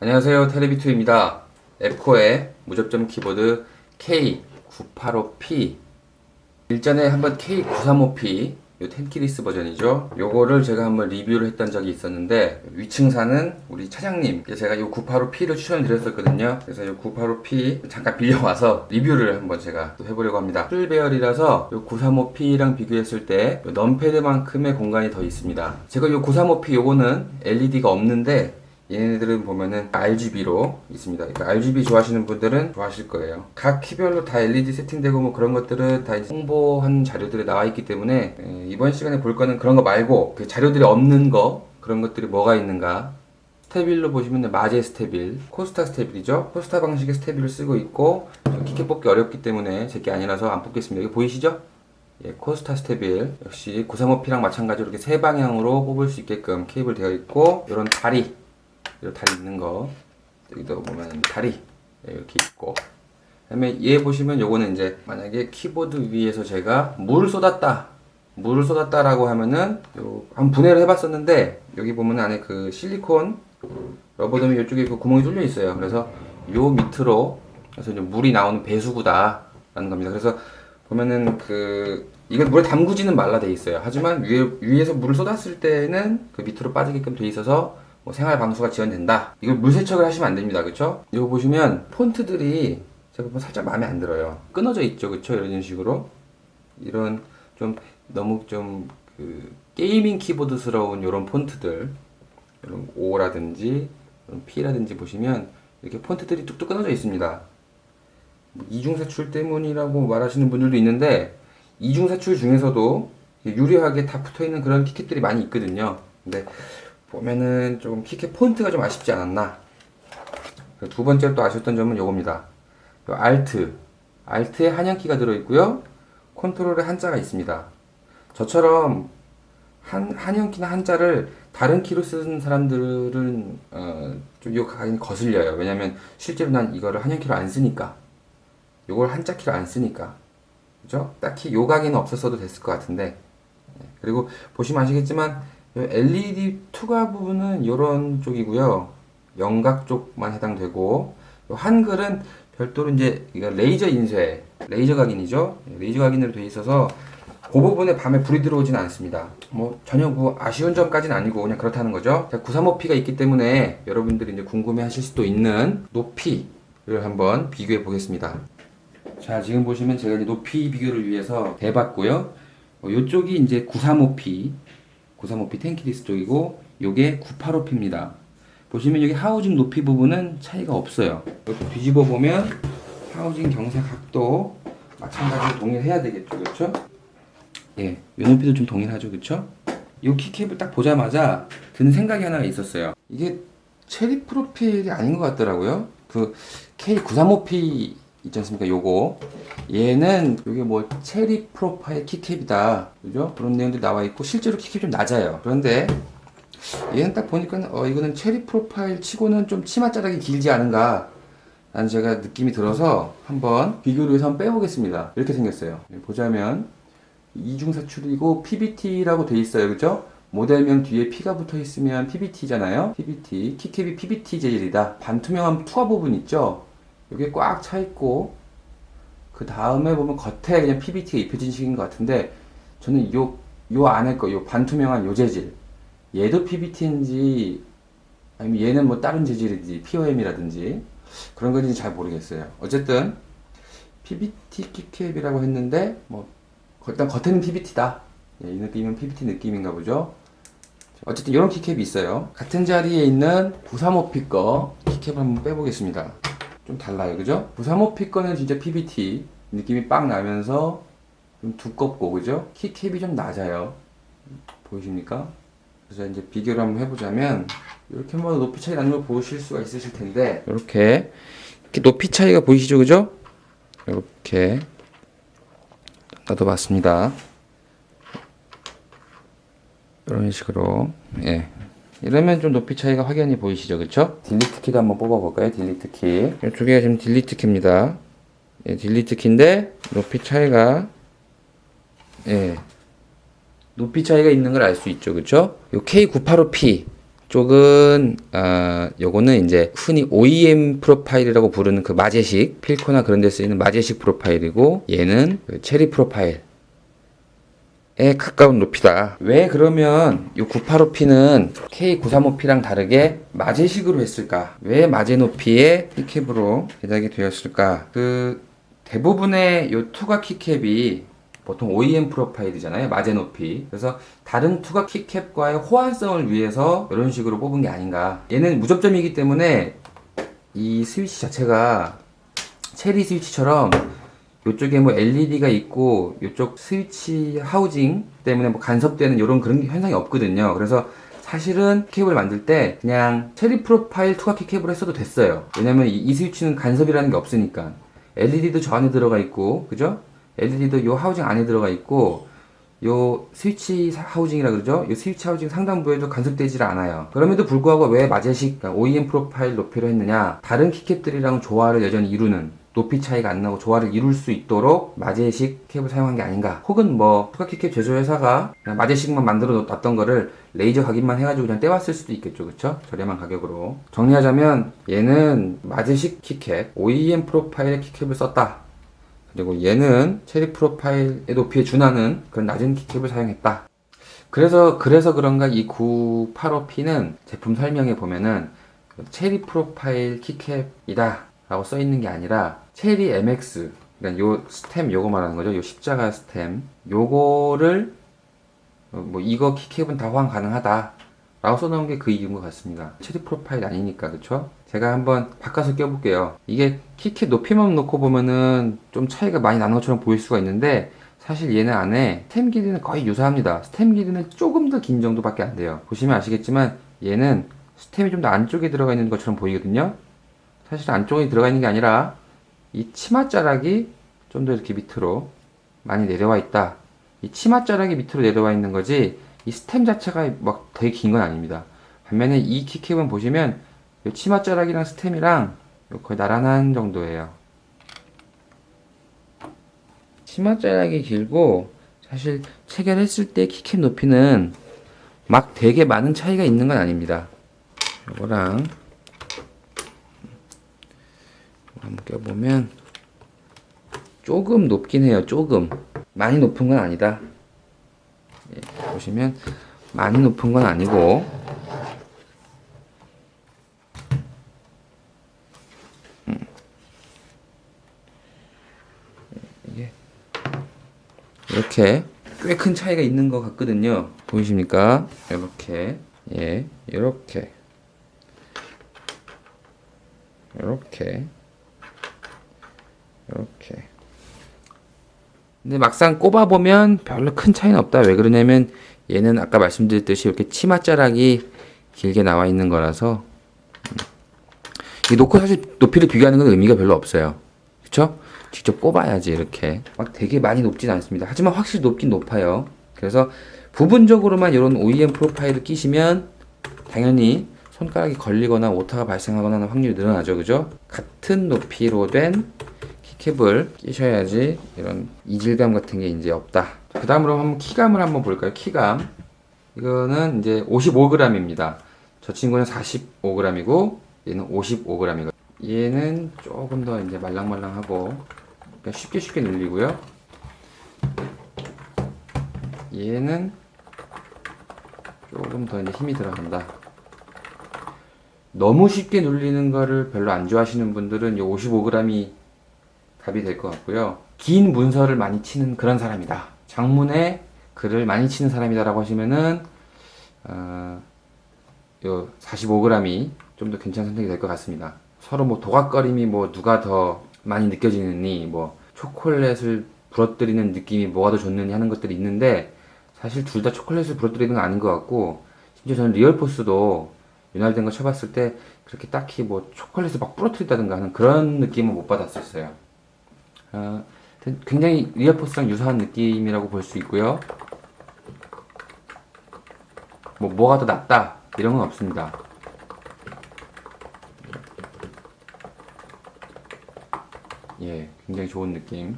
안녕하세요, 테레비투입니다. 에코의 무접점 키보드 K985P, 일전에 한번 K935P, 요 텐키리스 버전이죠. 요거를 제가 한번 리뷰를 했던 적이 있었는데, 위층 사는 우리 차장님께 제가 요 985P를 추천을 드렸었거든요. 그래서 요 985P 잠깐 빌려와서 리뷰를 한번 제가 또 해보려고 합니다. 풀배열이라서 요 935P랑 비교했을 때 넘패드만큼의 공간이 더 있습니다. 제가 요 935P 요거는 LED가 없는데, 얘네들은 보면은 RGB로 있습니다. 그러니까 RGB 좋아하시는 분들은 좋아하실 거예요. 각 키별로 다 LED 세팅되고 뭐 그런 것들은 다 이제 홍보한 자료들이 나와 있기 때문에 이번 시간에 볼 거는 그런 거 말고 그 자료들이 없는 거, 그런 것들이 뭐가 있는가. 스테빌로 보시면 마제 스테빌, 코스타 스테빌이죠. 코스타 방식의 스테빌을 쓰고 있고, 키캡 뽑기 어렵기 때문에 제게 아니라서 안 뽑겠습니다. 여기 보이시죠? 예, 코스타 스테빌 역시 935P랑 마찬가지로 이렇게 세 방향으로 뽑을 수 있게끔 케이블 되어 있고, 이런 다리, 이런 다리 있는 거, 여기도 보면 다리 이렇게 있고, 그다음에 얘 보시면 요거는 이제 만약에 키보드 위에서 제가 물을 쏟았다라고 하면은 요 한 분해를 해봤었는데, 여기 보면 안에 그 실리콘 러버돔이 이쪽에 그 구멍이 뚫려 있어요. 그래서 요 밑으로 그래서 이제 물이 나오는 배수구다라는 겁니다. 그래서 보면은 이건 물에 담그지는 말라 돼 있어요. 하지만 위에서 물을 쏟았을 때는 그 밑으로 빠지게끔 돼 있어서 뭐 생활 방수가 지원된다. 이걸 물 세척을 하시면 안 됩니다. 그쵸? 이거 보시면 폰트들이 제가 보면 살짝 마음에 안 들어요. 끊어져 있죠. 그쵸? 이런 식으로. 이런 좀 너무 좀 게이밍 키보드스러운 이런 폰트들, 이런 O라든지 이런 P라든지 보시면 이렇게 폰트들이 뚝뚝 끊어져 있습니다. 이중사출 때문이라고 말하시는 분들도 있는데, 이중사출 중에서도 유리하게 다 붙어있는 그런 키캡들이 많이 있거든요. 근데 보면은 조금 키캡 폰트가 좀 아쉽지 않았나. 두 번째로 또 아쉬웠던 점은 요겁니다. 요 Alt에 한영키가 들어있고요, 컨트롤에 한자가 있습니다. 저처럼 한영키나 한자를 다른 키로 쓰는 사람들은 좀 요 각이 거슬려요. 왜냐면 실제로 난 이거를 한영키로 안 쓰니까, 요걸 한자 키로 안 쓰니까, 그죠? 딱히 요 각에는 없었어도 됐을 것 같은데. 그리고 보시면 아시겠지만 LED 투과 부분은 이런 쪽이고요. 영각 쪽만 해당되고, 한글은 별도로 이제 이거 레이저 인쇄, 레이저 각인이죠. 레이저 각인으로 되어 있어서 그 부분에 밤에 불이 들어오진 않습니다. 뭐 전혀 뭐 아쉬운 점까지는 아니고 그냥 그렇다는 거죠. 935P가 있기 때문에 여러분들이 이제 궁금해하실 수도 있는 높이를 한번 비교해 보겠습니다. 자, 지금 보시면 제가 이제 높이 비교를 위해서 대봤고요. 이쪽이 이제 935P 텐키리스 쪽이고, 요게 985P입니다. 보시면 여기 하우징 높이 부분은 차이가 없어요. 이렇게 뒤집어 보면 하우징 경사 각도 마찬가지로 동일해야 되겠죠, 그렇죠? 예, 요 높이도 좀 동일하죠, 그렇죠? 요 키캡을 딱 보자마자 드는 생각이 하나 있었어요. 이게 체리 프로필이 아닌 것 같더라고요. 그 K935P 있지 않습니까? 요거 얘는 요게 뭐 체리 프로파일 키캡이다, 그죠? 그런 내용들이 나와 있고, 실제로 키캡이 좀 낮아요. 그런데 얘는 딱 보니까 이거는 체리 프로파일 치고는 좀 치마 자락이 길지 않은가 라는 제가 느낌이 들어서 한번 비교를 해서 한번 빼보겠습니다. 이렇게 생겼어요. 보자면 이중사출이고 PBT라고 돼 있어요, 그죠? 모델명 뒤에 P가 붙어 있으면 PBT잖아요. PBT, 키캡이 PBT 재질이다. 반투명한 투하 부분 있죠? 이게 꽉 차 있고, 그 다음에 보면 겉에 그냥 PBT가 입혀진 식인 것 같은데, 저는 요 안에 요 반투명한 요 재질, 얘도 PBT인지 아니면 얘는 뭐 다른 재질인지 POM이라든지 그런 건지 잘 모르겠어요. 어쨌든 PBT 키캡이라고 했는데 뭐 일단 겉에는 PBT다. 이 느낌은 PBT 느낌인가 보죠. 어쨌든 이런 키캡이 있어요. 같은 자리에 있는 935P 거 키캡을 한번 빼보겠습니다. 좀 달라요, 그죠? 935P 거는 진짜 PBT 느낌이 빡 나면서 좀 두껍고, 그죠? 키캡이 좀 낮아요. 보이십니까? 그래서 이제 비교를 한번 해보자면, 이렇게 뭐 높이 차이 나는 걸 보실 수가 있으실 텐데, 이렇게 높이 차이가 보이시죠, 그죠? 이렇게 놔둬봤습니다. 이런 식으로, 예. 이러면 좀 높이 차이가 확연히 보이시죠, 그쵸? 딜리트 키도 한번 뽑아볼까요? 딜리트 키. 이쪽에 지금 딜리트 키입니다. 예, 딜리트 키인데 높이 차이가, 예, 높이 차이가 있는 걸 알 수 있죠, 그쵸? 요 K985P 쪽은 요거는 이제 흔히 OEM 프로파일이라고 부르는 그 마제식 필코나 그런 데 쓰이는 마제식 프로파일이고, 얘는 그 체리 프로파일에 가까운 높이다. 왜 그러면 이 985P는 K935P랑 다르게 마제식으로 했을까? 왜 마제 높이의 키캡으로 제작이 되었을까? 그 대부분의 요 투각 키캡이 보통 OEM 프로파일이잖아요. 마제 높이. 그래서 다른 투각 키캡과의 호환성을 위해서 이런 식으로 뽑은 게 아닌가. 얘는 무접점이기 때문에 이 스위치 자체가 체리 스위치처럼 이쪽에 뭐 LED가 있고 이쪽 스위치 하우징 때문에 뭐 간섭되는 이런 그런 현상이 없거든요. 그래서 사실은 키캡을 만들 때 그냥 체리 프로파일 투각 키캡으로 했어도 됐어요. 왜냐면 이 스위치는 간섭이라는 게 없으니까. LED도 저 안에 들어가 있고, 그죠? LED도 요 하우징 안에 들어가 있고, 요 스위치 하우징이라 그러죠? 요 스위치 하우징 상단부에도 간섭되질 않아요. 그럼에도 불구하고 왜 마제식 OEM 프로파일 높이로 했느냐? 다른 키캡들이랑 조화를 여전히 이루는, 높이 차이가 안 나고 조화를 이룰 수 있도록 마제식 캡을 사용한 게 아닌가. 혹은 뭐 투각 키캡 제조회사가 그냥 마제식만 만들어 놨던 거를 레이저 각인만 해가지고 그냥 떼왔을 수도 있겠죠. 그쵸? 저렴한 가격으로. 정리하자면 얘는 마제식 키캡 OEM 프로파일의 키캡을 썼다. 그리고 얘는 체리 프로파일의 높이에 준하는 그런 낮은 키캡을 사용했다. 그래서 그런가 이 985P는 제품 설명에 보면은 체리 프로파일 키캡이다 라고 써 있는 게 아니라 체리 MX, 그러니까 요 스템 요거 말하는 거죠. 요 십자가 스템 요거를 뭐 이거 키캡은 다 호환 가능하다 라고 써놓은 게 그 이유인 것 같습니다. 체리 프로파일 아니니까. 그쵸? 제가 한번 바꿔서 껴볼게요. 이게 키캡 높이만 놓고 보면은 좀 차이가 많이 나는 것처럼 보일 수가 있는데, 사실 얘는 안에 스템 길이는 거의 유사합니다. 스템 길이는 조금 더 긴 정도밖에 안 돼요. 보시면 아시겠지만 얘는 스템이 좀 더 안쪽에 들어가 있는 것처럼 보이거든요. 사실 안쪽에 들어가 있는 게 아니라 이 치맛자락이 좀 더 이렇게 밑으로 많이 내려와 있다. 이 치맛자락이 밑으로 내려와 있는 거지 이 스템 자체가 막 되게 긴 건 아닙니다. 반면에 이 키캡은 보시면 이 치맛자락이랑 스템이랑 거의 나란한 정도예요. 치맛자락이 길고 사실 체결했을 때 키캡 높이는 막 되게 많은 차이가 있는 건 아닙니다. 이거랑 한번 껴보면 조금 높긴 해요. 조금. 많이 높은 건 아니다. 예, 보시면 많이 높은 건 아니고 이게 이렇게 꽤 큰 차이가 있는 것 같거든요. 보이십니까? 이렇게, 예, 이렇게, 이렇게, 이렇게. 근데 막상 꼽아보면 별로 큰 차이는 없다. 왜 그러냐면 얘는 아까 말씀드렸듯이 이렇게 치맛자락이 길게 나와 있는 거라서 이 놓고 사실 높이를 비교하는 건 의미가 별로 없어요. 그쵸? 직접 꼽아야지. 이렇게 막 되게 많이 높진 않습니다. 하지만 확실히 높긴 높아요. 그래서 부분적으로만 이런 OEM 프로파일을 끼시면 당연히 손가락이 걸리거나 오타가 발생하거나 하는 확률이 늘어나죠. 그죠? 같은 높이로 된 키캡을 끼셔야지 이런 이질감 같은 게 이제 없다. 그 다음으로 한번 키감을 한번 볼까요? 키감. 이거는 이제 55g입니다. 저 친구는 45g이고 얘는 55g이거든요. 얘는 조금 더 이제 말랑말랑하고 쉽게 눌리고요. 얘는 조금 더 이제 힘이 들어간다. 너무 쉽게 눌리는 거를 별로 안 좋아하시는 분들은 이 55g이 답이 될 것 같고요. 긴 문서를 많이 치는 그런 사람이다. 장문에 글을 많이 치는 사람이다라고 하시면은 요 45g이 좀 더 괜찮은 선택이 될 것 같습니다. 서로 뭐 도각거림이 뭐 누가 더 많이 느껴지느니 뭐 초콜릿을 부러뜨리는 느낌이 뭐가 더 좋느니 하는 것들이 있는데, 사실 둘 다 초콜릿을 부러뜨리는 건 아닌 것 같고, 심지어 저는 리얼포스도 윤활된 거 쳐봤을 때 그렇게 딱히 뭐 초콜릿을 막 부러뜨린다든가 하는 그런 느낌은 못 받았었어요. 굉장히 리얼포스랑 유사한 느낌이라고 볼 수 있고요. 뭐가 더 낫다 이런 건 없습니다. 예, 굉장히 좋은 느낌.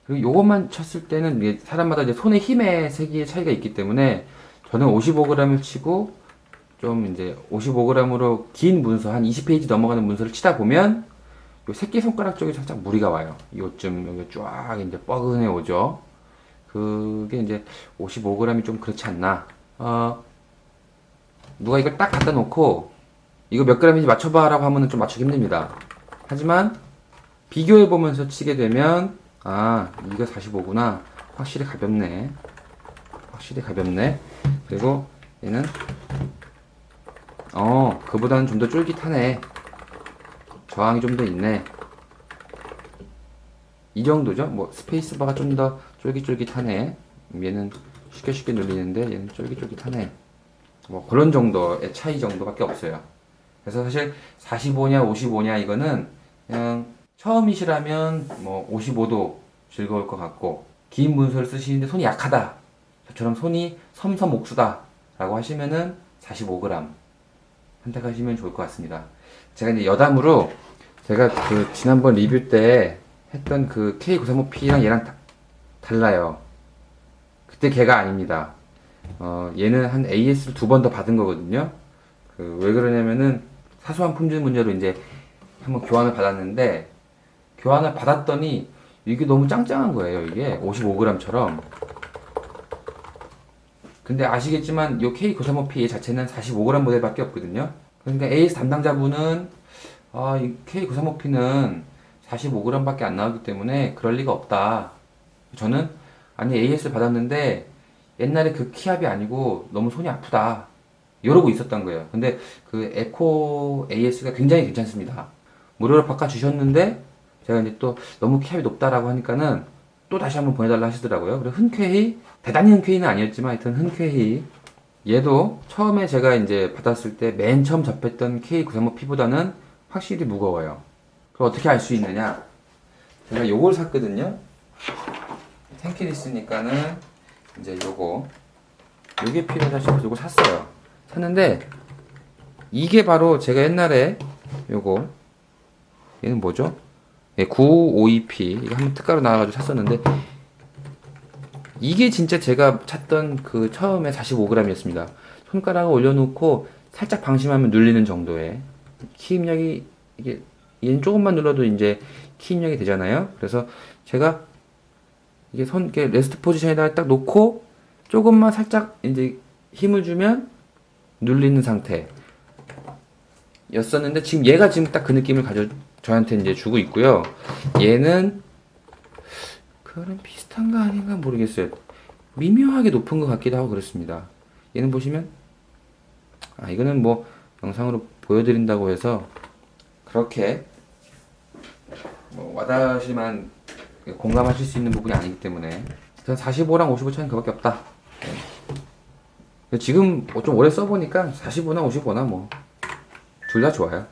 그리고 요것만 쳤을 때는 사람마다 이제 손의 힘의 세기의 차이가 있기 때문에 저는 55g을 치고 좀 이제 55g으로 긴 문서, 한 20페이지 넘어가는 문서를 치다 보면 요 새끼손가락 쪽에 살짝 무리가 와요. 요쯤 여기 쫙 이제 뻐근해 오죠. 그게 이제 55g이 좀 그렇지 않나. 누가 이걸 딱 갖다 놓고 이거 몇 g인지 맞춰봐라고 하면은 좀 맞추기 힘듭니다. 하지만 비교해 보면서 치게 되면 아 이거 45구나. 확실히 가볍네. 확실히 가볍네. 그리고 얘는 그보다는 좀 더 쫄깃하네. 저항이 좀 더 있네. 이 정도죠. 뭐 스페이스바가 좀 더 쫄깃쫄깃하네. 얘는 쉽게 눌리는데 얘는 쫄깃쫄깃하네. 뭐 그런 정도의 차이 정도밖에 없어요. 그래서 사실 45냐 55냐 이거는 그냥 처음이시라면 뭐 55도 즐거울 것 같고, 긴 문서를 쓰시는데 손이 약하다, 저처럼 손이 섬섬옥수다 라고 하시면은 45g 선택하시면 좋을 것 같습니다. 제가 이제 여담으로 제가 그 지난번 리뷰 때 했던 그 K935P랑 얘랑 달라요. 그때 걔가 아닙니다. 얘는 한 AS를 2번 더 받은 거거든요. 왜 그러냐면은 사소한 품질 문제로 이제 한번 교환을 받았는데, 교환을 받았더니 이게 너무 짱짱한 거예요. 이게 55g처럼. 근데 아시겠지만 이 K935P 자체는 45g 모델밖에 없거든요. 그러니까 AS 담당자분은 이 K935P는 45g 밖에 안 나오기 때문에 그럴 리가 없다. 저는 아니 AS 받았는데 옛날에 그 키압이 아니고 너무 손이 아프다 이러고 있었던 거예요. 근데 그 에코 AS가 굉장히 괜찮습니다. 무료로 바꿔주셨는데 제가 이제 또 너무 키압이 높다라고 하니까는 또 다시 한번 보내달라 하시더라고요. 그래서 흔쾌히, 대단히 흔쾌히는 아니었지만 하여튼 흔쾌히, 얘도 처음에 제가 이제 받았을 때 맨 처음 접했던 K935P보다는 확실히 무거워요. 그럼 어떻게 알 수 있느냐? 제가 요걸 샀거든요. 텐키리스니까는 이제 요게 필요하다 싶어서 요거 샀어요. 샀는데 이게 바로 제가 옛날에 얘는 뭐죠? 952P 이거 한번 특가로 나와가지고 샀었는데, 이게 진짜 제가 찾던 그 처음에 45g이었습니다. 손가락을 올려놓고 살짝 방심하면 눌리는 정도의 키 입력이, 이게 얘는 조금만 눌러도 이제 키 입력이 되잖아요. 그래서 제가 이게 이렇게 레스트 포지션에다가 딱 놓고 조금만 살짝 이제 힘을 주면 눌리는 상태였었는데, 지금 얘가 지금 딱 그 느낌을 저한테 이제 주고 있고요. 얘는 그런 비슷한가 아닌가 모르겠어요. 미묘하게 높은 것 같기도 하고 그렇습니다. 얘는 보시면 이거는 뭐 영상으로 보여드린다고 해서 그렇게 뭐 와닿으시만 공감하실 수 있는 부분이 아니기 때문에 45랑 55 차이는 그밖에 없다. 지금 좀 오래 써보니까 45나 55나 뭐 둘 다 좋아요.